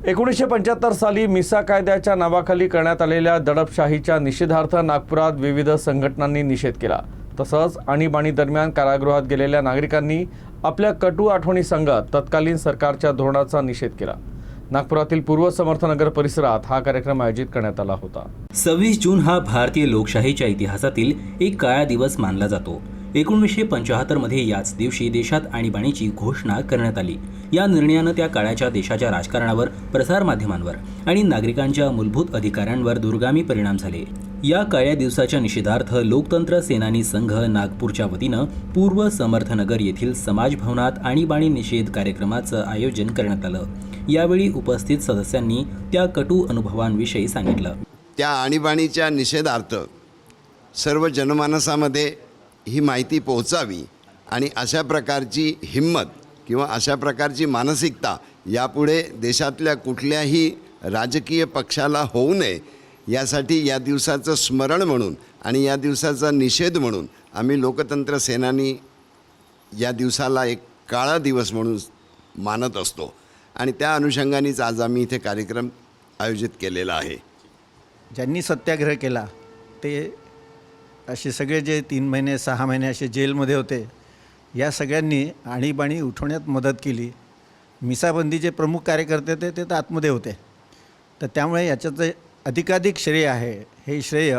1975 साली मिसा कायद्याच्या नावाखाली करण्यात आलेल्या दडपशाहीच्या निषेधार्थ नागपुरात विविध संघटनांनी निषेध केला। तसंच आणीबाणी दरम्यान कारागृहात गेलेल्या नागरिकांनी आपल्या कटू आठवणी सांगत तत्कालीन सरकारच्या धोरणाचा निषेध केला। नागपुरातील पूर्व समर्थनगर परिसरात हा कार्यक्रम आयोजित करण्यात आला होता। 26 जून हा भारतीय लोकशाहीच्या इतिहासातील एक काळा दिवस मानला जातो। 1975 मध्ये याच दिवशी देशात आणीबाणीची घोषणा करण्यात आली। या निर्णयानं त्या काळाच्या देशाच्या राजकारणावर, प्रसारमाध्यमांवर आणि नागरिकांच्या मूलभूत अधिकारांवर दूरगामी परिणाम झाले। या काळ्या दिवसाच्या निषेधार्थ लोकतंत्र सेनानी संघ नागपूरच्या वतीनं पूर्व समर्थनगर येथील समाज भवनात आणीबाणी निषेध कार्यक्रमाचं आयोजन करण्यात आलं। यावेळी उपस्थित सदस्यांनी त्या कटू अनुभवांविषयी सांगितलं। त्या आणीबाणीच्या निषेधार्थ सर्व जनमानसामध्ये ही माहिती पोहोचावी आणि अशा प्रकारची हिम्मत किंवा अशा प्रकारची मानसिकता यापुढे देशातल्या कुठल्याही राजकीय पक्षाला होऊ नये, यासाठी या दिवसाचं स्मरण म्हणून आणि या दिवसाचा निषेध म्हणून आम्ही लोकतंत्र सेनानी या दिवसाला एक काळा दिवस म्हणून मानत असतो आणि त्या अनुषंगानेच आज आम्ही इथे कार्यक्रम आयोजित केलेला आहे। ज्यांनी सत्याग्रह केला ते असे सगळे जे 3 महिने 6 महिने असे जेलमध्ये होते, या सगळ्यांनी आणीबाणी उठवण्यात मदत केली। मिसाबंदीचे प्रमुख कार्यकर्ते ते तर आतमध्ये होते, तर त्यामुळे याच्यात अधिकाधिक श्रेय आहे। हे श्रेय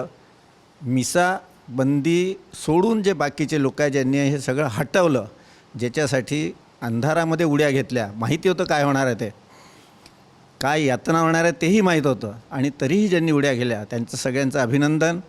मिसाबंदी सोडून जे बाकीचे लोक आहे ज्यांनी हे सगळं हटवलं, ज्याच्यासाठी अंधारामध्ये उड्या घेतल्या, माहिती होतं काय होणार आहे, ते काय यातना होणार आहे तेही माहीत होतं, आणि तरीही ज्यांनी उड्या गेल्या त्यांचं सगळ्यांचं अभिनंदन।